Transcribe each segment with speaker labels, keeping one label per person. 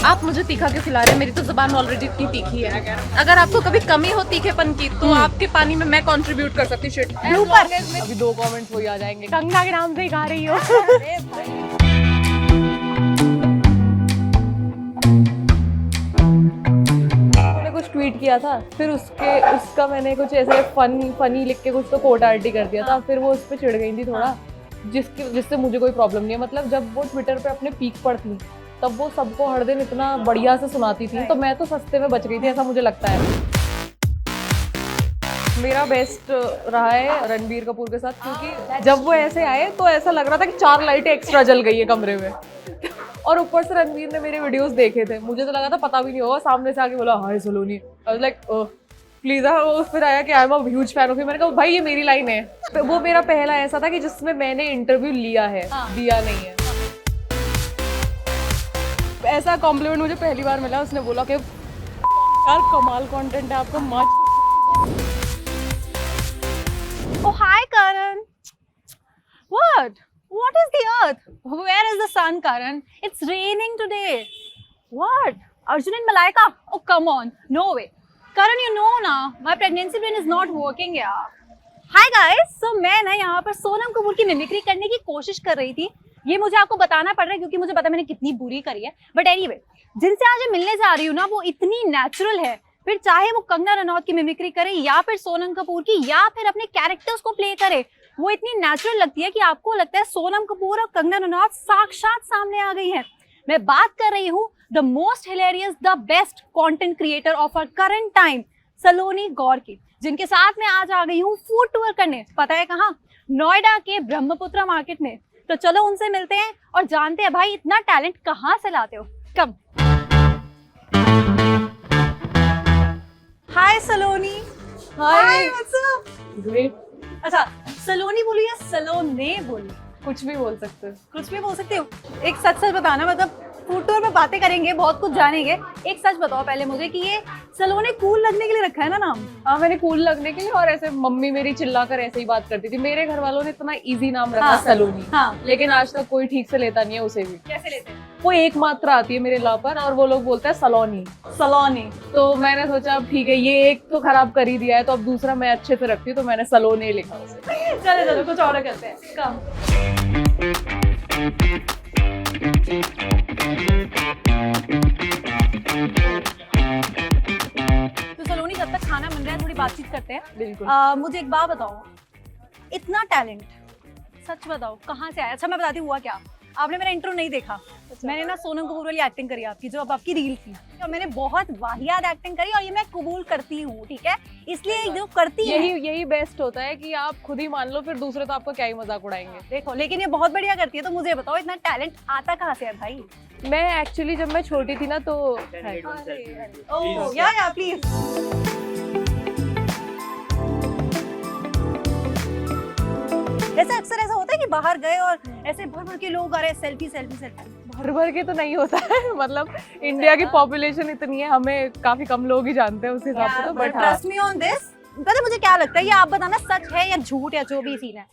Speaker 1: आप मुझे तीखा क्यों खिला रहे हैं? मेरी तो जुबान ऑलरेडी इतनी तीखी है। अगर आपको कभी कमी हो तीखेपन की तो आपके पानी में मैं कंट्रीब्यूट कर सकती हूँ।
Speaker 2: अभी 2 कमेंट्स वही आ जाएंगे, कंगना के नाम से ही खा रही हो। मैंने कुछ ट्वीट किया था, फिर उसका मैंने कुछ ऐसे फनी लिख के कुछ तो कोट आर्टी कर दिया था, फिर वो उस पर चिढ़ गई थी थोड़ा, जिससे मुझे कोई प्रॉब्लम नहीं है। मतलब जब वो ट्विटर पे अपने पीक पर थी तब वो सबको हर दिन इतना बढ़िया से सुनाती थी, तो मैं तो सस्ते में बच गई थी, ऐसा मुझे लगता है। मेरा बेस्ट रहा है रणबीर कपूर के साथ, क्योंकि जब वो ऐसे आए तो ऐसा लग रहा था कि 4 लाइटें एक्स्ट्रा जल गई है कमरे में। और ऊपर से रणबीर ने मेरे वीडियोस देखे थे, मुझे तो लगा था पता भी नहीं होगा, सामने से आके बोला हाय सलोनी, आई वाज लाइक प्लीज। फिर आया कि I am a huge fan of you. मैंने कहा भाई ये मेरी लाइन है। तो वो मेरा पहला ऐसा था कि जिसमें मैंने इंटरव्यू लिया है, दिया नहीं है। ऐसा कॉम्प्लीमेंट मुझे पहली बार मिला, उसने बोला कि यार कमाल कंटेंट है आपका, much.
Speaker 3: Oh, hi, Karan. What? What is the earth? Where is the sun, Karan? It's raining today. What? Arjun and Malaika? Oh, come on. No way. Karan, you know now, my pregnancy brain is not working, yeah. Hi, guys. So, मैं ना यहाँ पर सोनम कपूर की mimicry करने की कोशिश कर रही थी। ये मुझे आपको बताना पड़ रहा है क्योंकि मुझे पता मैंने कितनी बुरी करी है। बट एनीवे, जिनसे आज मिलने जा रही हूँ ना, वो इतनी नेचुरल है, फिर चाहे वो कंगना रनौत की मिमिक्री करे या फिर सोनम कपूर की या फिर अपने कैरेक्टर्स को प्ले करे, वो इतनी नेचुरल लगती है कि आपको लगता है सोनम कपूर और कंगना रनौत साक्षात सामने आ गई हैं। मैं बात कर रही हूँ the most hilarious, the best content creator of our current time, Saloni Gaur की, जिनके साथ मैं आज आ गई हूँ फूड टूर करने। पता है कहाँ? नोएडा के ब्रह्मपुत्रा मार्केट में। तो चलो उनसे मिलते हैं और जानते हैं भाई इतना टैलेंट कहाँ से लाते हो। कम। हाय सलोनी। हाय, व्हाट्स अप?
Speaker 2: ग्रेट।
Speaker 3: अच्छा, सलोनी बोलूं या सलोने बोलूं?
Speaker 2: कुछ भी बोल सकते हो।
Speaker 3: कुछ भी बोल सकती हो। एक सच सच बताना, मतलब फूड टूर में बातें करेंगे, बहुत कुछ जानेंगे। एक सच बताओ पहले मुझे कि ये सलोनी कूल लगने के लिए रखा है ना नाम?
Speaker 2: हाँ, मैंने कूल लगने के लिए, और ऐसे मम्मी मेरी चिल्लाकर ऐसे ही बात करती थी। मेरे घर वालों ने इतना इजी नाम रखा, सलोनी।
Speaker 3: हाँ।
Speaker 2: लेकिन आज तक कोई ठीक से लेता नहीं है उसे भी।
Speaker 3: कैसे लेते हैं?
Speaker 2: वो एक मात्रा आती है मेरे ला पर, और वो लोग बोलते हैं सलोनी।
Speaker 3: सलोनी।
Speaker 2: तो मैंने सोचा अब ठीक है, ये एक तो खराब कर ही दिया है, तो अब दूसरा मैं अच्छे से रखती हूँ, तो मैंने सलोनी लिखा उसे।
Speaker 3: चलो चलो कुछ और करते हैं। कम। तो सलोनी, जब तक खाना बन रहा है थोड़ी बातचीत करते हैं।
Speaker 2: बिल्कुल।
Speaker 3: मुझे एक बात बताओ, इतना टैलेंट सच बताओ कहाँ से आया? अच्छा मैं बताती हूँ हुआ क्या। आपने मेरा इंट्रो नहीं देखा। मैंने ना सोनम कपूर वाली एक्टिंग करी आपकी, जो अब आपकी रील थी, और मैंने बहुत वाहियात एक्टिंग करी और ये मैं कबूल करती हूँ, ठीक है? इसलिए जो करती है
Speaker 2: यही बेस्ट होता है कि आप खुद ही मान लो, फिर दूसरे तो आपका क्या ही मजाक उड़ाएंगे।
Speaker 3: देखो, लेकिन ये बहुत बढ़िया करती है। तो मुझे बताओ इतना टैलेंट आता कहाँ से है भाई?
Speaker 2: मैं एक्चुअली जब मैं छोटी थी ना, तो
Speaker 3: ओह या प्लीज। ऐसा अक्सर ऐसा होता है कि बाहर गए और ऐसे भर भर के लोग आ रहे हैं, सेल्फी सेल्फी सेल्फी।
Speaker 2: भर भर के तो नहीं होता है। मतलब इंडिया की पॉपुलेशन इतनी है, हमें काफी कम लोग ही जानते हैं उस हिसाब से। तो but
Speaker 3: trust me on this. पता है मुझे क्या लगता है, ये आप बताना सच है या झूठ या जो भी सीन है।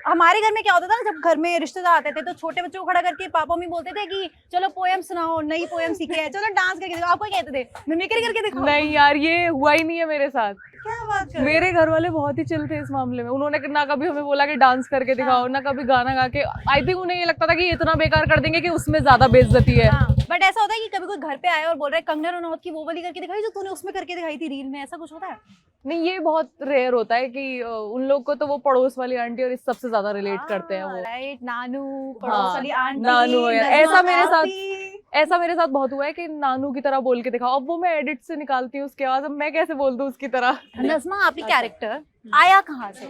Speaker 3: हमारे घर में क्या होता था ना, जब घर में रिश्तेदार आते थे तो छोटे बच्चों को खड़ा करके पापा मम्मी बोलते थे कि चलो पोएम सुनाओ, नई पोएम सीखे हैं, चलो डांस करके दिखाओ। आपको कहते थे मिमिक्री करके दिखाओ?
Speaker 2: नहीं यार, ये हुआ ही नहीं है मेरे साथ।
Speaker 3: क्या बात कर?
Speaker 2: मेरे घर वाले बहुत ही चिल थे इस मामले में। उन्होंने ना कभी हमें बोला कि डांस करके दिखाओ, ना कभी गाना गा के। आई थिंक उन्हें ये लगता था कि इतना बेकार कर देंगे कि उसमें ज्यादा बेइज्जती है।
Speaker 3: बट ऐसा होता है कि कभी कोई घर पे आया और बोल रहा है कंगना रनौत की वो वाली करके दिखाई जो तूने उसमें करके दिखाई थी रील में, ऐसा कुछ होता है?
Speaker 2: नहीं, ये बहुत रेयर होता है कि उन लोग को तो वो पड़ोस वाली आंटी और इस सबसे ज्यादा रिलेट करते हैं वो।
Speaker 3: राइट, नानू, पड़ोस वाली आंटी,
Speaker 2: नानू। ऐसा मेरे साथ बहुत हुआ है कि नानू की तरह बोल के दिखाओ। अब वो मैं एडिट से निकालती हूँ उसकी आवाज, अब मैं कैसे बोल दूँ उसकी तरह।
Speaker 3: नज़मा, आपकी कैरेक्टर आया कहाँ से?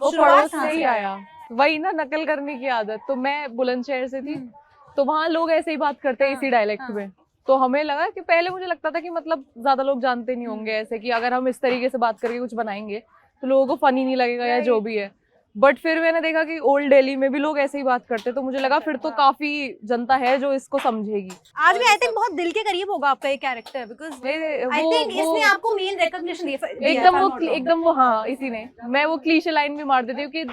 Speaker 2: वो पड़ोस से ही आया। वही ना, नकल करने की आदत। तो मैं बुलंदशहर से थी, तो वहाँ लोग ऐसे ही बात करते हैं इसी डायलेक्ट में। तो हमें लगा कि पहले मुझे लगता था कि मतलब ज्यादा लोग जानते नहीं होंगे ऐसे, कि अगर हम इस तरीके से बात करके कुछ बनाएंगे तो लोगों को फनी नहीं लगेगा या जो भी है। बट फिर मैंने देखा कि ओल्ड दिल्ली में भी लोग ऐसे ही बात करते, तो मुझे लगा फिर तो काफी जनता है जो इसको समझेगी।
Speaker 3: आज भी आई थिंक बहुत दिल के करीब होगा आपका ये कैरेक्टर, बिकॉज़ आई थिंक इसने आपको मेन रिकॉग्निशन दिया।
Speaker 2: एकदम वो हाँ, इसी ने। मैं वो क्लीशे लाइन भी मार देती हूँ कि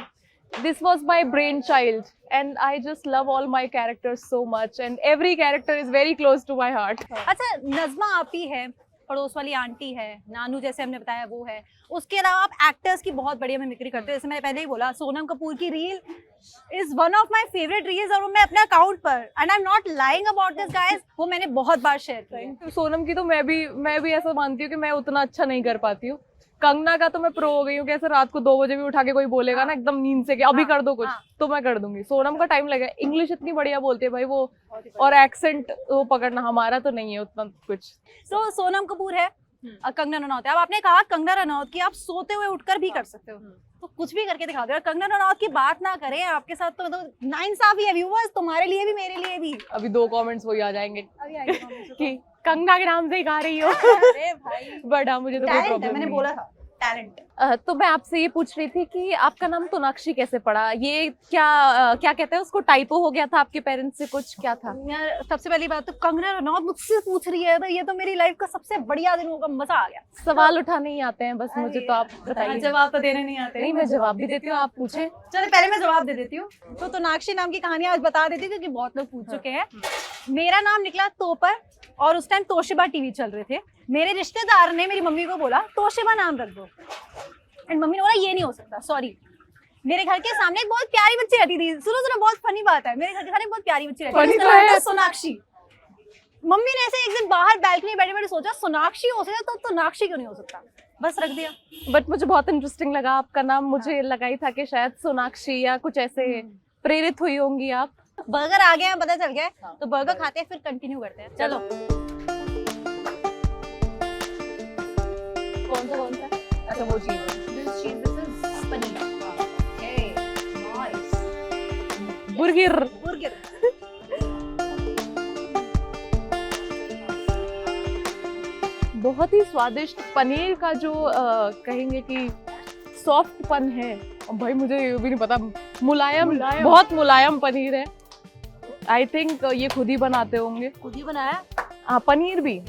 Speaker 2: this was my brainchild, and I just love all my characters so much, and every character is very close to my heart.
Speaker 3: अच्छा, नज़मा आपी है, पड़ोस वाली आंटी है, नानू जैसे हमने बताया वो है, उसके अलावा आप एक्टर्स की बहुत बढ़िया मिमिक्री करते हो। जैसे मैंने पहले ही बोला, सोनम कपूर की reel is one of my favourite reels, और वो मैं अपने अकाउंट पर, and I am not lying about this guys, वो मैंने बहुत बार शेयर किया।
Speaker 2: सोनम की तो मैं भी ऐसा मानती हूँ कि मैं उतना अच्छा नहीं कर पाती हूँ। कंगना का तो मैं प्रो हो गई हूँ कि ऐसे रात को 2 बजे भी उठा के कोई बोलेगा ना एकदम नींद से कि अभी कर दो कुछ, तो मैं कर दूंगी। सोनम का टाइम लगेगा, इंग्लिश इतनी बढ़िया बोलती है भाई वो, और एक्सेंट वो पकड़ना, हमारा तो नहीं है उतना कुछ।
Speaker 3: तो सोनम कपूर है, कंगना रनौत है। अब आपने कहा कंगना रनौत की आप सोते हुए उठकर भी कर सकते हो, तो कुछ भी करके दिखा दो यार। कंगना रनौत की बात ना करें आपके साथ तो नाइंसाफी है व्यूअर्स, तुम्हारे लिए भी मेरे लिए भी।
Speaker 2: अभी 2 कमेंट्स वही आ जाएंगे
Speaker 3: अभी आइए comments
Speaker 2: कि कंगना के नाम से ही गा रही हो।
Speaker 3: अरे भाई,
Speaker 2: बट हाँ, मुझे तो कोई
Speaker 3: टैलेंट है,
Speaker 2: प्रॉब्लम
Speaker 3: मैंने
Speaker 2: नहीं
Speaker 3: बोला था टैलेंट।
Speaker 2: तो मैं आपसे ये पूछ रही थी कि आपका नाम सोनाक्षी कैसे पड़ा? ये क्या क्या कहते हैं उसको, टाइपो हो गया था आपके पेरेंट्स से, कुछ क्या था?
Speaker 3: यार सबसे पहली बात तो कंगना रनौत मुझसे पूछ रही है, तो ये तो मेरी लाइफ का सबसे बढ़िया दिन होगा, मजा आ गया।
Speaker 2: सवाल उठाने ही आते हैं बस मुझे, तो आप बताइए।
Speaker 3: जवाब तो देने नहीं आते।
Speaker 2: नहीं, मैं जवाब भी देती हूँ, आप पूछे।
Speaker 3: चलो पहले मैं जवाब दे देती हूँ। तो सोनाक्षी नाम की कहानी आज बता देती हूँ क्योंकि बहुत लोग पूछ चुके हैं। मेरा नाम निकला तोपर, और उस टाइम तोशिबा टीवी चल रहे थे। मेरे रिश्तेदार ने मेरी मम्मी को बोला तोशिबा नाम रख दो, एंड मम्मी ने बोला ये नहीं हो सकता, सॉरी। मेरे घर के सामने एक बहुत प्यारी बच्ची रहती थी, सुनो सुनो बहुत फनी बात है, मेरे घर के सामने बहुत प्यारी बच्ची रहती थी, उसका नाम था सोनाक्षी। मम्मी ने ऐसे एक दिन बाहर बैल्कनी बैठे बैठे सोचा सोनाक्षी हो सकता तो सोनाक्षी क्यों नहीं हो सकता, बस रख दिया।
Speaker 2: बट मुझे बहुत इंटरेस्टिंग लगा आपका नाम, मुझे लगा ही था कि शायद सोनाक्षी या कुछ ऐसे प्रेरित हुई होंगी आप।
Speaker 3: बर्गर आ गया पता चल गया, तो बर्गर खाते हैं फिर कंटिन्यू करते हैं। चलो
Speaker 2: कौन सा? अच्छा वो चीज बुर्गर। बहुत ही स्वादिष्ट पनीर का जो कहेंगे कि सॉफ्ट पन है, भाई मुझे ये भी नहीं पता, मुलायम। बहुत मुलायम पनीर है। आई थिंक ये खुद ही बनाते होंगे।
Speaker 3: खुद ही बनाया?
Speaker 2: हाँ, पनीर भी,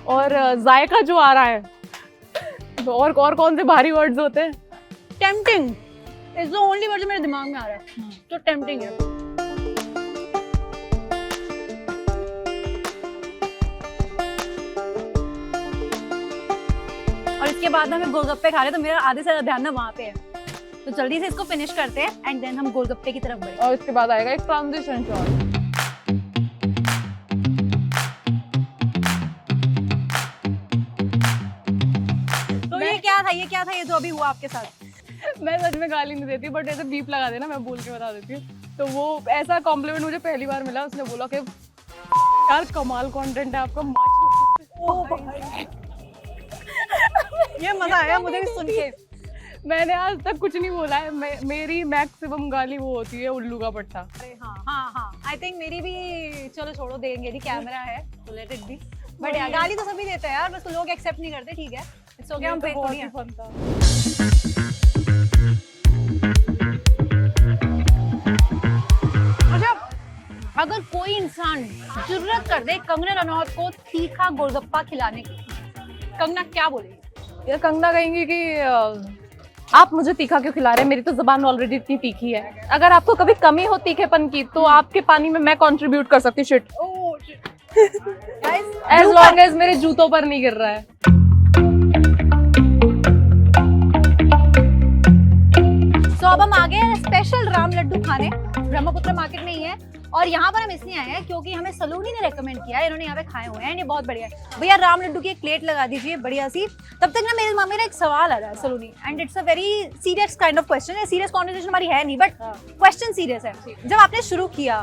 Speaker 2: और जायका जो आ रहा है, और कौन से भारी वर्ड्स होते हैं?
Speaker 3: Tempting is the only word जो मेरे दिमाग में आ रहा है, तो टेम्पटिंग है। और इसके बाद हमें गोलगप्पे खा रहे हैं, तो मेरा आधे से ज्यादा ध्यान ना वहाँ पे है, तो जल्दी से इसको फिनिश करते हैं एंड देन हम गोलगप्पे की तरफ बढ़े।
Speaker 2: और इसके बाद आएगा एक ट्रांजिशन शॉट।
Speaker 3: तो ये क्या था ये जो अभी हुआ आपके साथ?
Speaker 2: मैं सच में गाली नहीं देती, बट ऐसे बीप लगा देना, मैं बोल के बता देती हूँ। तो वो ऐसा कॉम्प्लीमेंट मुझे पहली बार मिला, उसने बोला कि यार कमाल कंटेंट है आपका,
Speaker 3: ये मजा आया मुझे भी सुन के।
Speaker 2: मैंने आज तक कुछ नहीं बोला है, मेरी मैक्सिमम गाली वो होती है उल्लू का पट्टा।
Speaker 3: अरे हाँ आई थिंक मेरी भी, चलो छोड़ो देंगे नहीं, कैमरा है तो लेट इट बी। बट यार गाली तो सभी देते हैं यार, बस लोग एक्सेप्ट नहीं करते, ठीक है, इट्स ओके, हम फेक थोड़ी हैं। अच्छा, अगर कोई इंसान जुर्रत कर दे कंगना रनौत को तीखा गोलगप्पा खिलाने की, कंगना क्या बोलेगी?
Speaker 2: ये कंगना कहेंगी कि आप मुझे तीखा क्यों खिला रहे हैं, मेरी तो जुबान ऑलरेडी इतनी तीखी है। अगर आपको कभी कमी हो तीखेपन की, तो आपके पानी में मैं कंट्रीब्यूट कर सकती हूँ। शिट, एज लॉन्ग एज मेरे जूतों पर नहीं गिर रहा है।
Speaker 3: तो अब हम आ गए हैं स्पेशल राम लड्डू खाने, ब्रह्मपुत्र मार्केट में ही है, और यहाँ पर हम इसलिए आए हैं क्योंकि हमें सलूनी ने रेकमेंड किया है, इन्होंने यहाँ पे खाए हुए हैं, ये बहुत बढ़िया है। भैया राम लड्डू की एक प्लेट लगा दीजिए बढ़िया सी। तब तक ना मेरे मेरा एक सवाल आ रहा है Saloni, and it's a very serious kind of question है। सीरियस कॉन्वर्सेशन हमारी है नहीं, बट क्वेश्चन सीरियस है। जब आपने शुरू किया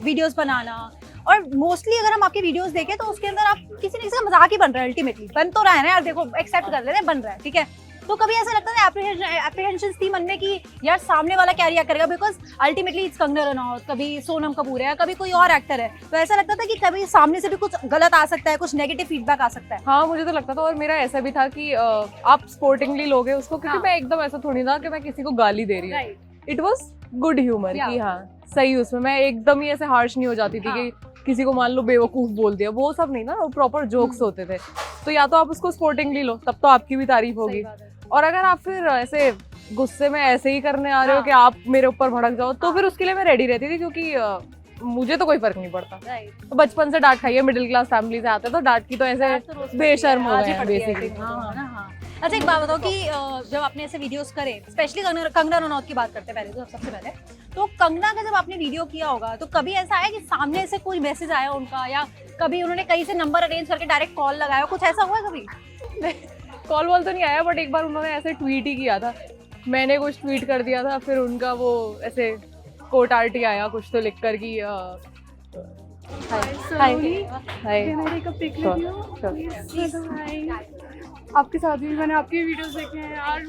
Speaker 3: वीडियोस बनाना, और मोस्टली अगर हम आपके वीडियोस देखें तो उसके अंदर आप किसी न किसी का मजाक ही बन रहा है, अल्टीमेटली बन तो रहा है ना यार, देखो एक्सेप्ट कर लेते हैं बन रहा है, ठीक है। तो कभी ऐसा लगता है एप्रीहेंशन थी मन में कि यार सामने वाला क्या रिएक्ट करेगा, because ultimately it's Kangana Ranaut, कभी सोनम कपूर है, कभी कोई और एक्टर है, तो ऐसा लगता था कि कभी सामने से भी कुछ गलत आ सकता है, कुछ नेगेटिव फीडबैक आ सकता है।
Speaker 2: हाँ, मुझे तो लगता था, और मेरा ऐसा भी था कि आप स्पोर्टिंगली लोगे उसको, क्योंकि मैं एकदम ऐसा थोड़ी था कि मैं किसी को गाली दे रही हूँ। इट वॉज गुड ह्यूमर कि हाँ सही, उसमें मैं एकदम ही ऐसे हार्श नहीं हो जाती थी कि किसी को मान लो बेवकूफ बोल दिया, वो सब नहीं ना, वो प्रॉपर जोक्स होते थे। तो या तो आप उसको स्पोर्टिंगली लो, तब तो आपकी भी तारीफ होगी, और अगर आप फिर ऐसे गुस्से में ऐसे ही करने आ रहे हो कि आप मेरे ऊपर भड़क जाओ, तो फिर उसके लिए मैं रेडी रहती थी, क्योंकि मुझे तो कोई फर्क नहीं पड़ता। तो बचपन से डांट खाई है, मिडिल क्लास फैमिली से आते हैं तो डांट की तो ऐसे बेशर्म हो गए हैं बेसिकली।
Speaker 3: अच्छा एक बात बताओ कि जब आपने ऐसे वीडियोस करे, स्पेशली कंगना रनौत की बात करते हैं पहले, तो सबसे पहले तो कंगना का जब आपने वीडियो किया होगा तो कभी ऐसा आया कि सामने से कोई मैसेज आया उनका, या कभी उन्होंने कहीं से नंबर अरेंज करके डायरेक्ट कॉल लगाया, कुछ ऐसा हुआ है कभी?
Speaker 2: कॉल वॉल तो नहीं आया, बट एक बार उन्होंने ऐसे ट्वीट ही किया था, मैंने कुछ ट्वीट कर दिया था, फिर उनका वो ऐसे कोट आर्टी आया कुछ तो लिख कर कि
Speaker 4: आपके साथ भी मैंने आपके वीडियोस देखे हैं यार।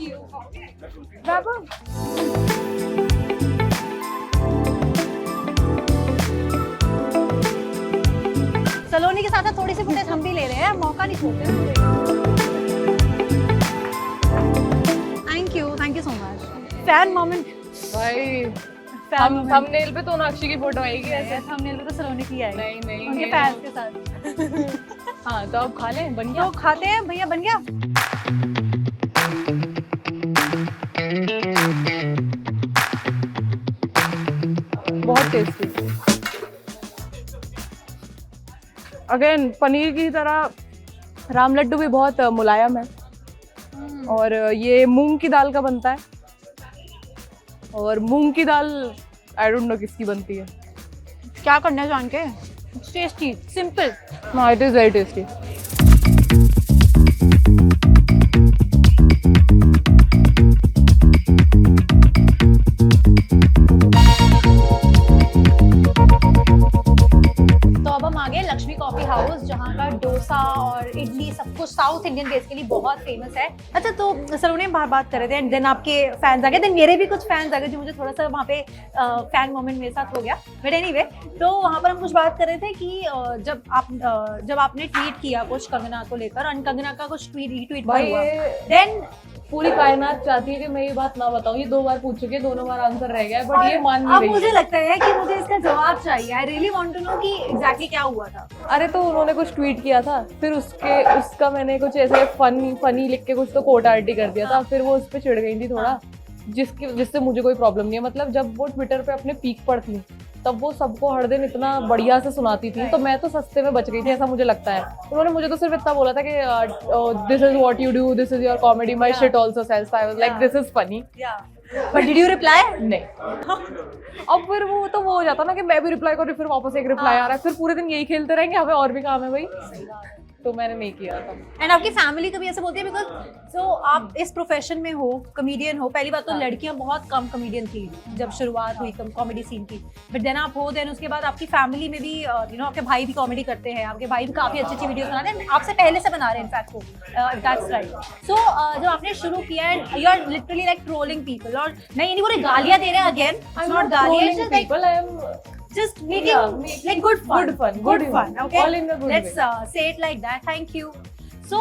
Speaker 3: सलोनी के साथ साथ थोड़ी सी फुटेज हम भी ले रहे हैं, मौका नहीं छोड़ते। Thank you so much. Fan moment
Speaker 2: भाई, हम थंबनेल पे तो नाक्षी की फोटो आएगी ऐसे,
Speaker 3: थंबनेल पे तो सलोनी की आएगी।
Speaker 2: नहीं
Speaker 3: उनके फैंस के साथ।
Speaker 2: हाँ तो अब खा लें, बन गया?
Speaker 3: तो खाते हैं भैया, बन गया।
Speaker 2: बहुत टेस्टी। अगेन पनीर की तरह राम लड्डू भी बहुत मुलायम है, और ये मूंग की दाल का बनता है, और मूंग की दाल आई डोंट नो किसकी बनती है।
Speaker 3: क्या करना है जान के? Tasty, simple.
Speaker 2: हाँ, इट इज वेरी टेस्टी।
Speaker 3: तो अब हम आ गए लक्ष्मी कॉफी हाउस, जहाँ का डोसा और इडली सब कुछ साउथ इंडियन बेसिकली बहुत फेमस है। अच्छा, तो सलोनी हम बात कर रहे थे, एंड देन आपके फैंस आ गए, देन मेरे भी कुछ फैंस आ गए, जो मुझे थोड़ा सा वहाँ पे फैन मोमेंट मेरे साथ हो गया। बट एनीवे, तो वहाँ पर हम कुछ बात कर रहे थे कि जब आपने ट्वीट किया कुछ कंगना को लेकर, और कंगना का कुछ ट्वीट हुआ, देन
Speaker 2: पूरी कायनात चाहती है कि मैं ये बात ना बताऊं, ये 2 बार पूछ चुके हैं, दोनों बार आंसर रह गया है, बट ये मान नहीं
Speaker 3: अब
Speaker 2: रही
Speaker 3: मुझे
Speaker 2: है।
Speaker 3: लगता है कि मुझे इसका जवाब चाहिए। I really want to know कि एग्जैक्टली क्या हुआ था।
Speaker 2: अरे तो उन्होंने कुछ ट्वीट किया था, फिर उसका मैंने कुछ ऐसे फनी लिख के कुछ तो कोट आर्टी कर दिया था, फिर वो उस पर चिढ़ गई थी थोड़ा, जिससे मुझे कोई प्रॉब्लम नहीं है। मतलब जब वो ट्विटर पे अपने पीक पर थी तब वो सबको हर दिन इतना बढ़िया से सुनाती थी, तो मैं तो सस्ते में बच गई थी, ऐसा मुझे लगता है। उन्होंने मुझे तो सिर्फ इतना बोला था कि this is what you do, this is your comedy, my shit also sells. I was like this is funny,
Speaker 3: but did you reply?
Speaker 2: नहीं। अब फिर वो तो वो हो जाता ना कि मैं भी रिप्लाई करूँ, फिर वापस एक रिप्लाई आ रहा है, फिर पूरे दिन यही खेलते रहेंगे, हमें और भी काम है भाई, तो मैंने नहीं किया था।
Speaker 3: एंड आपकी फैमिली कभी ऐसे बोलती है, बिकॉज आप इस प्रोफेशन में हो, कॉमेडियन हो, पहली बात तो लड़कियां बहुत कम कॉमेडियन थी जब शुरुआत हुई कॉमेडी सीन की, बट देन आप हो, देन उसके बाद आपकी फैमिली में भी आपके भाई भी कॉमेडी करते हैं, आपके भाई भी काफी अच्छी अच्छी वीडियोस बनाते हैं, आपसे पहले से बना रहे हैं इनफैक्ट, दैट्स राइट। सो जब आपने शुरू किया and you are literally like trolling people, और मैं ये नहीं बोल रही गालियां दे रहे हैं, अगेन इट्स नॉट गालियां, just making like good fun. Okay,
Speaker 2: all in a good
Speaker 3: let's
Speaker 2: way.
Speaker 3: Say it like that. Thank you. So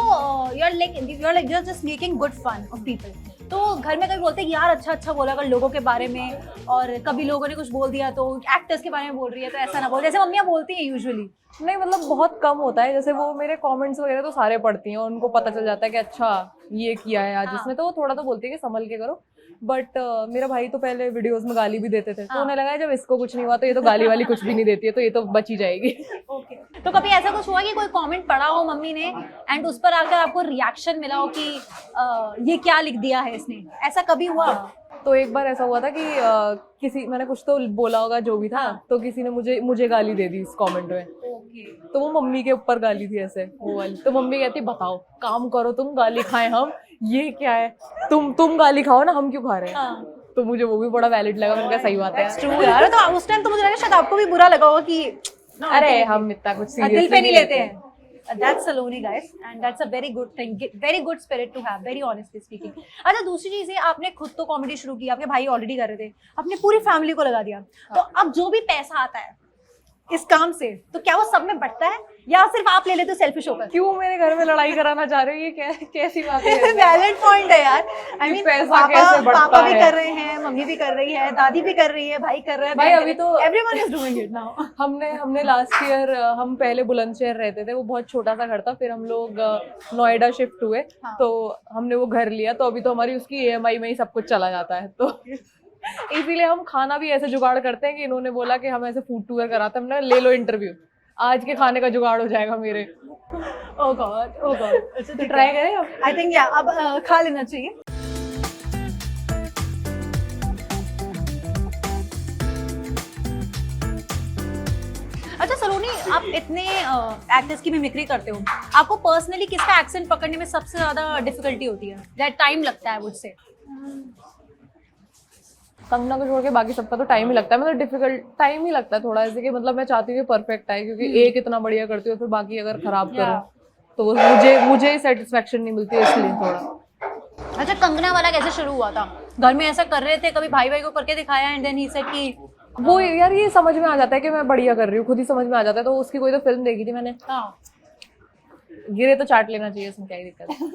Speaker 3: you're just making good fun of people. तो घर में कभी बोलते हैं कि यार अच्छा बोला कर लोगों के बारे में, और कभी लोगों ने कुछ बोल दिया तो एक्टर्स के बारे में बोल रही है तो ऐसा ना बोल, जैसे मम्मियाँ बोलती हैं यूजुअली।
Speaker 2: नहीं, मतलब बहुत कम होता है, जैसे वो मेरे कमेंट्स वगैरह तो सारे पढ़ती हैं, उनको पता चल जाता है कि अच्छा ये किया है आज इसने, तो वो थोड़ा तो बोलती है कि संभल के करो। बट मेरा भाई तो पहले वीडियोस में गाली भी देते थे, तो उन्हें लगा जब इसको कुछ नहीं हुआ तो ये तो गाली वाली कुछ भी नहीं देती है, तो ये तो बच ही जाएगी।
Speaker 3: ओके, तो कभी ऐसा कुछ हुआ कि कोई कमेंट पढ़ा हो मम्मी ने एंड उस पर आकर आपको रिएक्शन मिला हो कि ये क्या लिख दिया है इसने, ऐसा कभी हुआ?
Speaker 2: तो एक बार ऐसा हुआ था कि किसी मैंने कुछ तो बोला होगा जो भी था, तो किसी ने मुझे गाली दे दी इस कमेंट में, तो वो मम्मी के ऊपर गाली थी ऐसे वो वाली, तो मम्मी कहती बताओ काम करो तुम, गाली खाएं हम, ये क्या है, तुम गाली खाओ ना, हम क्यों खा रहे हैं? तो मुझे वो भी बड़ा वैलिड लगा, मैंने कहा सही बात है
Speaker 3: ट्रू यार। तो उस टाइम तो मुझे लगा शायद आपको भी बुरा लगा होगा कि
Speaker 2: अरे हम इतना कुछ
Speaker 3: दिल पे नहीं लेते हैं। That's Saloni guys, and that's a very good thing, very good spirit to have, very honestly speaking. अच्छा, दूसरी चीज है, आपने खुद तो कॉमेडी शुरू की, आपके भाई ऑलरेडी कर रहे थे, अपने पूरी फैमिली को लगा दिया, तो अब जो भी पैसा आता है इस काम से, तो क्या वो सब में बटता है, या सिर्फ आप ले लेते हो सेल्फी शो पर?
Speaker 2: क्यों मेरे घर में लड़ाई कराना चाह रहे हो? ये कैसी बात है?
Speaker 3: वैलिड पॉइंट है यार। आई मीन
Speaker 2: पैसा कैसे बढ़ता
Speaker 3: पापा भी
Speaker 2: है?
Speaker 3: कर रहे हैं, मम्मी भी कर रही है, दादी भी कर रही है, भाई कर रहा है,
Speaker 2: भाई अभी तो
Speaker 3: everyone is doing it now.
Speaker 2: हमने लास्ट ईयर, हम पहले बुलंदशहर रहते थे, वो बहुत छोटा सा घर था, फिर हम लोग नोएडा शिफ्ट हुए।
Speaker 3: हाँ।
Speaker 2: तो हमने वो घर लिया, तो अभी तो हमारी उसकी EMI में ही सब कुछ चला जाता है। तो इसीलिए हम खाना भी ऐसे जुगाड़ करते हैं कि इन्होंने बोला कि हम ऐसे फूड टूर कराते हैं, हमने ले लो इंटरव्यू, आज के खाने का जुगाड़ हो जाएगा मेरे।
Speaker 3: ओह गॉड, ओह गॉड।
Speaker 2: तो ट्राई करें अब?
Speaker 3: आई थिंक या अब खा लेना चाहिए। अच्छा सलोनी, आप इतने एक्टर्स की मिमिक्री करते हो, आपको पर्सनली किसका एक्सेंट पकड़ने में सबसे ज्यादा डिफिकल्टी होती है, या टाइम लगता है मुझसे?
Speaker 2: कंगना को छोड़ के बाकी सबका तो टाइम ही लगता है, मतलब डिफिकल्ट टाइम ही लगता है थोड़ा, ऐसे कि मतलब मैं चाहती हूँ कि परफेक्ट आए, क्योंकि एक इतना बढ़िया करती हूँ, फिर बाकी अगर खराब करो तो वो मुझे सेटिस्फेक्शन नहीं मिलती है, इसलिए थोड़ा।
Speaker 3: अच्छा, कंगना वाला कैसे शुरू हुआ था? घर में ऐसा कर रहे थे, कभी भाई को करके दिखाया एंड देन ही सेड कि
Speaker 2: वो यार ये समझ में आ जाता है कि मैं बढ़िया कर रही हूँ, खुद ही समझ में आ जाता है। तो उसकी कोई तो फिल्म देखी थी मैंने,
Speaker 3: हाँ
Speaker 2: गिरे तो चाट लेना चाहिए, इसमें क्या ही दिक्कत है।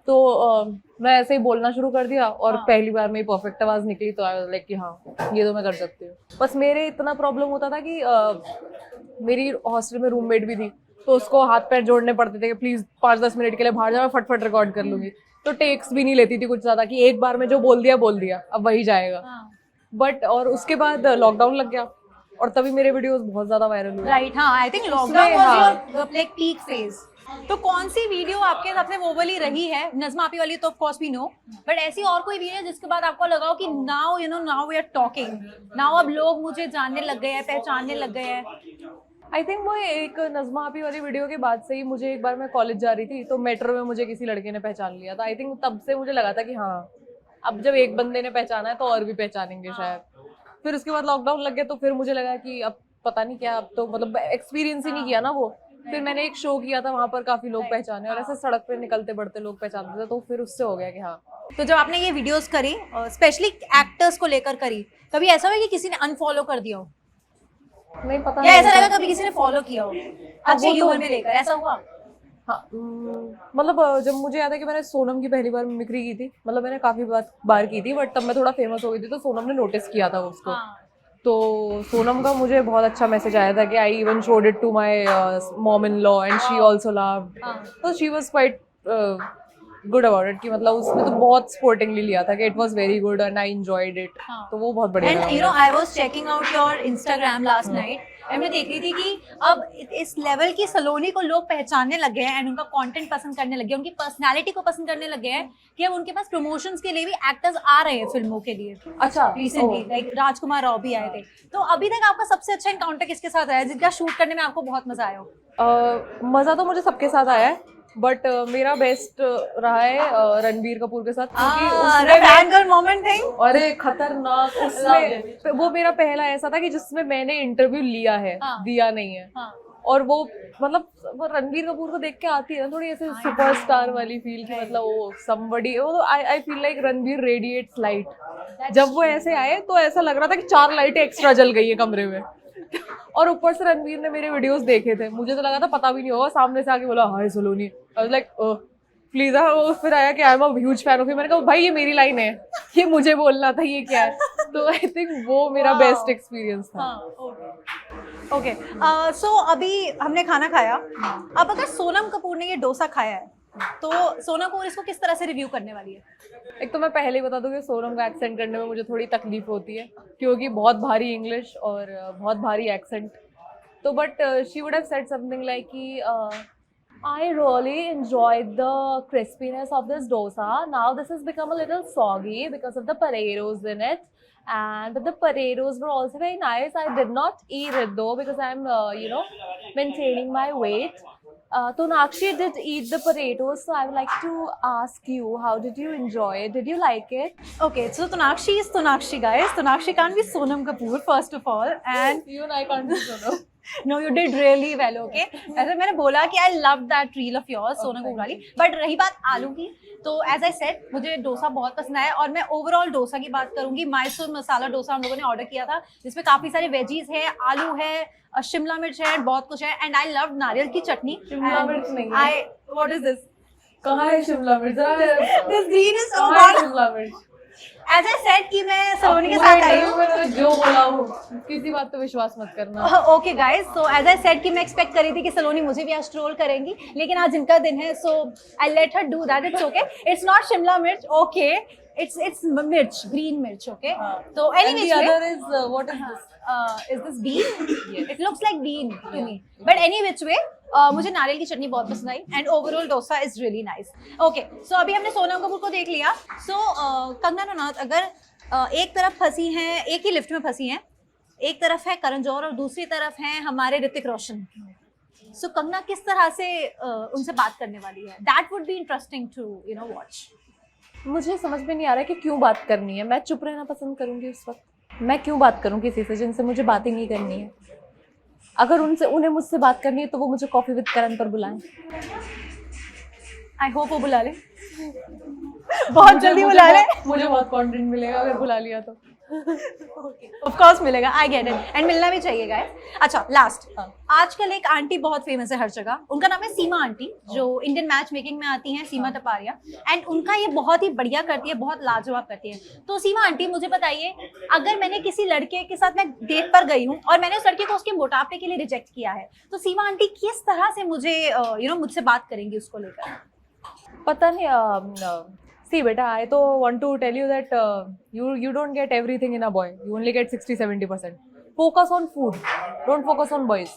Speaker 2: तो मैं ऐसे ही बोलना शुरू कर दिया, और पहली बार में परफेक्ट आवाज निकली, तो आई वाज लाइक कि हाँ ये तो मैं कर सकती हूँ। बस मेरे इतना प्रॉब्लम होता था कि मेरी हॉस्टल में रूममेट भी थी, तो उसको हाथ पैर जोड़ने पड़ते थे कि प्लीज 5-10 मिनट के लिए बाहर जाओ, फटफट रिकॉर्ड कर लूंगी। तो टेक्स भी नहीं लेती थी कुछ ज्यादा, कि एक बार में जो बोल दिया अब वही जाएगा। बट और उसके बाद लॉकडाउन लग गया, और तभी मेरे वीडियोस बहुत ज्यादा वायरल हुए।
Speaker 3: राइट, हाँ I think lockdown was your like peak phase. तो कौन सी वीडियो आपके सबसे वो वाली रही है? नज़मा आपी वाली तो of course we know, but ऐसी और कोई वीडियो जिसके बाद आपको लगा हो कि now you know now we are talking, now अब लोग मुझे जानने लग गए हैं, पहचानने लग गए हैं?
Speaker 2: आई थिंक वो एक नज़मा आपी वाली वीडियो के बाद से ही मुझे, एक बार मैं कॉलेज जा रही थी तो मेट्रो में मुझे किसी लड़के ने पहचान लिया था। आई थिंक तब से मुझे लगा था कि हाँ अब जब एक बंदे ने पहचाना है तो और भी पहचानेंगे शायद। फिर उसके बाद लॉकडाउन लग गया, तो फिर मुझे लगा कि अब पता नहीं क्या, अब तो मतलब एक्सपीरियंस ही नहीं किया ना वो। फिर मैंने एक शो किया था, वहां पर काफी लोग पहचाने, और ऐसे सड़क पे निकलते बढ़ते लोग पहचानते थे, तो फिर उससे हो गया कि हाँ।
Speaker 3: तो जब आपने ये वीडियोस करी, स्पेशली एक्टर्स को लेकर करी, कभी ऐसा हुआ कि किसी ने अनफॉलो कर दिया हो,
Speaker 2: नहीं पता,
Speaker 3: या ऐसा लगा कभी किसी ने फॉलो किया हो अच्छे ह्यूमर में लेकर, ऐसा हुआ?
Speaker 2: हाँ मतलब जब मुझे याद है कि मैंने सोनम की पहली बार मिमिक्री की थी, मतलब मैंने काफी बार की थी, बट तब मैं थोड़ा फेमस हो गई थी, तो सोनम ने नोटिस किया था उसको। तो सोनम का मुझे बहुत अच्छा मैसेज आया था कि I even showed it to my mom in law and she also loved, तो she was quite good about it, कि मतलब उसने तो बहुत स्पोर्टिंगली लिया था कि it was very good and I enjoyed it. तो वो बहुत बढ़िया
Speaker 3: and you know I was checking out your Instagram last night, and मैं देख रही थी कि अब इस लेवल की सलोनी को लोग पहचानने लगे हैं एंड उनका कंटेंट पसंद करने लगे हैं, उनकी पर्सनालिटी को पसंद करने लगे हैं, कि अब उनके पास प्रमोशंस के लिए भी एक्टर्स आ रहे हैं फिल्मों के लिए।
Speaker 2: अच्छा,
Speaker 3: रिसेंटली लाइक राजकुमार राव भी आए थे। तो अभी तक आपका सबसे अच्छा एनकाउंटर किसके साथ आया जिनका शूट करने में आपको बहुत मजा आया हो?
Speaker 2: मजा तो मुझे सबके साथ आया है, बट मेरा बेस्ट रहा है रणबीर कपूर के साथ, क्योंकि
Speaker 3: मोमेंट थिंग,
Speaker 2: अरे खतरनाक, उसमें वो मेरा पहला ऐसा था कि जिसमें मैंने इंटरव्यू लिया है, दिया नहीं है। और वो मतलब वो रणबीर कपूर को देख के आती है ना थोड़ी ऐसे सुपरस्टार वाली फील की, मतलब वो समबडी, वो I feel like Ranbir radiates light. जब वो ऐसे आए तो ऐसा लग रहा था कि 4 लाइटें एक्स्ट्रा जल गई है कमरे में। और ऊपर से रणबीर ने मेरे वीडियोस देखे थे, मुझे तो लगा था पता भी नहीं होगा, सामने से आके बोला हाय सलोनी, आई वाज लाइक प्लीज। फिर आया कि I am a huge fan of you, मैंने कहा भाई ये मेरी लाइन है, ये मुझे बोलना था, ये क्या है। तो आई थिंक वो मेरा बेस्ट एक्सपीरियंस था।
Speaker 3: ओके, सो अभी हमने खाना खाया, अब अगर सोनम कपूर ने ये डोसा खाया है तो सोनम कपूर इसको किस तरह से रिव्यू करने वाली है?
Speaker 2: एक तो मैं पहले ही बता दूं कि सोनम का एक्सेंट करने में मुझे थोड़ी तकलीफ होती है, क्योंकि बहुत भारी इंग्लिश और बहुत भारी एक्सेंट। तो but she would have said something like कि I really enjoyed the crispiness of this dosa. Now this has become a little soggy because of the potatoes in it, and the potatoes were also very nice. I did not eat it though because I'm maintaining my weight. Tonakshi did eat the potatoes, so I would like to ask you, how did you enjoy it? Did you like it?
Speaker 3: Okay, so Tonakshi is Tonakshi, guys. Tonakshi can't be Sonam Kapoor, first of all, and
Speaker 2: Even I can't do Sonam.
Speaker 3: No, you did really well, okay? ऐसे मैंने बोला कि I loved that reel of yours, सोना को बुला ली. But रही बात आलू की, तो as I said, मुझे डोसा बहुत पसंद आया और मैं ओवरऑल डोसा की बात करूंगी. मैसूर मसाला डोसा हम लोगों ने ऑर्डर किया था, जिसमें काफी सारे वेजीज है, आलू है, शिमला मिर्च है, बहुत कुछ है. एंड आई लव नारियल की चटनी.
Speaker 2: शिमला मिर्च नहीं है.
Speaker 3: What is this?
Speaker 2: कहाँ है शिमला मिर्च?
Speaker 3: This green is so
Speaker 2: कहाँ है
Speaker 3: hot.
Speaker 2: शिमला मिर्च?
Speaker 3: As I said कि मैं सलोनी के साथ आई हूँ.
Speaker 2: मैंने जो बोला वो किसी बात पे विश्वास मत करना.
Speaker 3: Okay guys, so as I said कि मैं एक्सपेक्ट कर रही थी कि सलोनी मुझे भी आज ट्रोल करेंगी, लेकिन आज इनका दिन है, so I let her do that. It's okay. It's not Shimla मिर्च, ओके, इट्स मिर्च, ग्रीन मिर्च, ओके. तो anyways,
Speaker 2: the other is what is this?
Speaker 3: is this bean? Yes. It looks like bean to me. But any which way, मुझे नारियल की चटनी बहुत पसंद आई and overall dosa is really nice. Okay, so अभी हमने सोनम कपूर को देख लिया. सो कंगना रनौत अगर एक तरफ फंसी हैं, एक ही लिफ्ट में फंसी हैं, एक तरफ है करण जौहर और दूसरी तरफ है हमारे ऋतिक रोशन. सो कंगना किस तरह से उनसे बात करने वाली है? That would be interesting to watch.
Speaker 2: मुझे समझ में नहीं आ रहा है कि क्यों बात करनी है. मैं चुप रहना पसंद करूंगी उस वक्त. मैं क्यों बात करूं किसी से जिनसे मुझे बात ही नहीं करनी है. अगर उन्हें मुझसे बात करनी है तो वो मुझे कॉफी विद करण पर बुलाएं.
Speaker 3: आई होप वो बुला ले. बहुत जल्दी बुला ले.
Speaker 2: मुझे बहुत कॉन्फिडेंट मिलेगा अगर बुला लिया तो.
Speaker 3: ऑफ कोर्स मिलेगा, आई गेट इट, एंड मिलना भी चाहिए गाइस. अच्छा, लास्ट, आजकल एक आंटी बहुत फेमस है हर जगह. उनका नाम है सीमा आंटी, जो इंडियन मैच मेकिंग में आती हैं, सीमा तपारिया. एंड उनका ये बहुत ही बढ़िया करती है, बहुत लाजवाब करती है. तो सीमा आंटी मुझे बताइए, अगर मैंने किसी लड़के के साथ मैं डेट पर गई हूँ और मैंने उस लड़के को उसके मोटापे के लिए रिजेक्ट किया है, तो सीमा आंटी किस तरह से मुझे मुझसे बात करेंगी उसको लेकर?
Speaker 2: पता नहीं. See beta, I तो want to tell you that you don't get everything in a boy. You only get 60-70%. Focus on food. Don't focus on boys.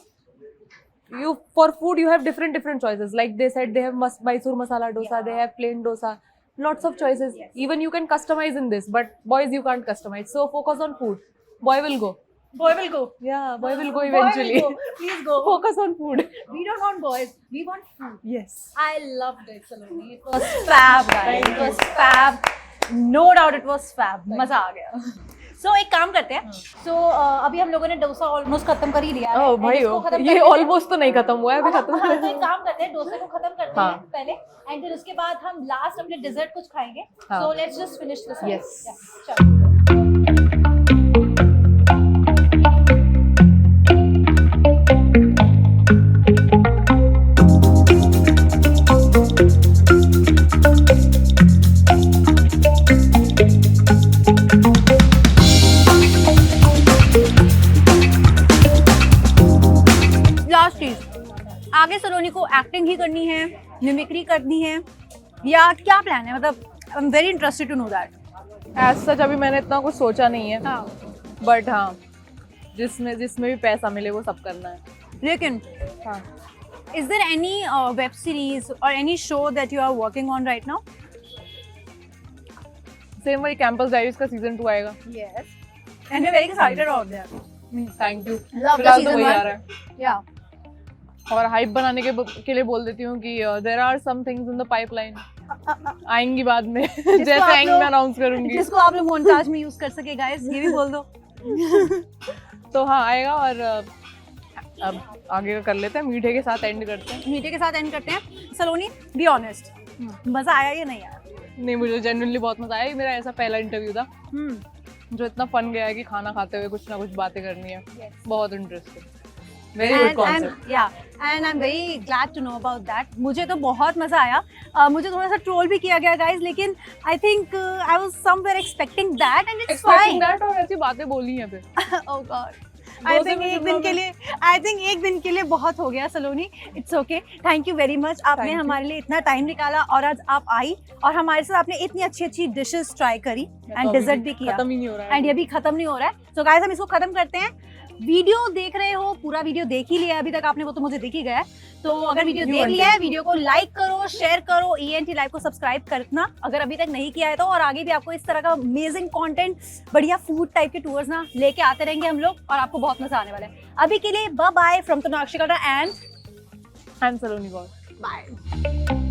Speaker 2: For food you have different choices. Like they said, they have Mysore masala dosa. They have plain dosa. Lots of choices.
Speaker 3: Yes.
Speaker 2: Even you can customize in this, but boys you can't customize. So focus on food. Boy will go.
Speaker 3: Boy will go.
Speaker 2: Yeah, boy will go eventually.
Speaker 3: Boy will go. Please go.
Speaker 2: Focus on food.
Speaker 3: We don't want boys. We want food.
Speaker 2: Yes.
Speaker 3: I loved it, Saloni. It was fab, guys. It was fab. No doubt it was fab. मजा आ गया. So एक काम करते हैं. So अभी हम लोगों ने डोसा ऑलमोस्ट खत्म कर ही लिया है.
Speaker 2: Oh भाई, ये ऑलमोस्ट तो नहीं खत्म हुआ है, अभी खत्म.
Speaker 3: हाँ, तो एक काम करते हैं, डोसे को खत्म करते
Speaker 2: हाँ.
Speaker 3: हैं पहले, एंड फिर उसके बाद हम लास्ट अपने डिजर्ट कुछ खाएंगे.
Speaker 2: हाँ.
Speaker 3: So let's just finish this.
Speaker 2: Yes.
Speaker 3: चलो. लास्ट चीज, आगे सलोनी को एक्टिंग ही करनी है, मिमिक्री करनी है, या क्या प्लान है? मतलब I am very interested to know that.
Speaker 2: As such अभी मैंने इतना कुछ सोचा नहीं है.
Speaker 3: हाँ.
Speaker 2: बट हाँ, जिसमें भी पैसा मिले वो सब करना है.
Speaker 3: लेकिन
Speaker 2: हाँ.
Speaker 3: Is there any web series और any show that you are working on right now?
Speaker 2: Same वही कैंपस डायरीज का सीजन 2 आएगा.
Speaker 3: Yes, and we are very excited about that.
Speaker 2: Thank you.
Speaker 3: Love the
Speaker 2: फिलहाल तो
Speaker 3: season
Speaker 2: वही आ
Speaker 3: 1.
Speaker 2: रहा है.
Speaker 3: या
Speaker 2: और हाइप बनाने के लिए बोल देती हूँ कि there are some things in the pipeline. आएंगी बाद में. जैसे
Speaker 3: आप
Speaker 2: आएंगी
Speaker 3: लोग-
Speaker 2: मैं अनाउंस करूंगी.
Speaker 3: जिसको आप लोग मोन्टाज में यूज कर सके गाइस, ये भी बोल दो.
Speaker 2: तो हाँ आएगा. और अब आगे का कर लेते हैं, मीठे के साथ एंड करते हैं.
Speaker 3: मीठे के साथ एंड करते हैं. सलोनी, बी ऑनेस्ट, मजा आया या नहीं आया?
Speaker 2: नहीं, मुझे जेन्युइनली बहुत मजा आया. मेरा ऐसा पहला इंटरव्यू था जो इतना फन गया है कि खाना खाते हुए कुछ ना कुछ बातें करनी है. बहुत interesting. Very good concept.
Speaker 3: And I am very glad to know about that. मुझे तो बहुत मजा आया. मुझे थोड़ा सा ट्रोल भी किया गया गाइस, लेकिन I think I was somewhere expecting that and it's fine.
Speaker 2: और ऐसी बातें बोली हैं फिर.
Speaker 3: ओह गॉड, आई थिंक एक दिन के लिए बहुत हो गया Saloni. It's okay. Thank you very much. आपने हमारे लिए इतना टाइम निकाला और आज आप आई और हमारे साथ आपने इतनी अच्छी डिशेस ट्राई करी एंड डिजर्ट भी किया.
Speaker 2: खत्म ही नहीं हो रहा है.
Speaker 3: एंड ये भी खत्म नहीं हो रहा है. सो गाइस, हम इसको खत्म करते हैं. वीडियो देख रहे हो, पूरा वीडियो देख ही लिया अभी तक आपने, वो तो मुझे दिख ही गया है. तो अगर वीडियो देख लिया है, वीडियो को लाइक करो, शेयर करो, ENT लाइव को सब्सक्राइब करना अगर अभी तक नहीं किया है तो. और आगे भी आपको इस तरह का अमेजिंग कंटेंट, बढ़िया फूड टाइप के टूर्स ना लेके आते रहेंगे हम लोग, और आपको बहुत मजा आने वाला है. अभी के लिए bye bye from Tanukshi Kalra and
Speaker 2: Saloni Gaur.
Speaker 3: Bye.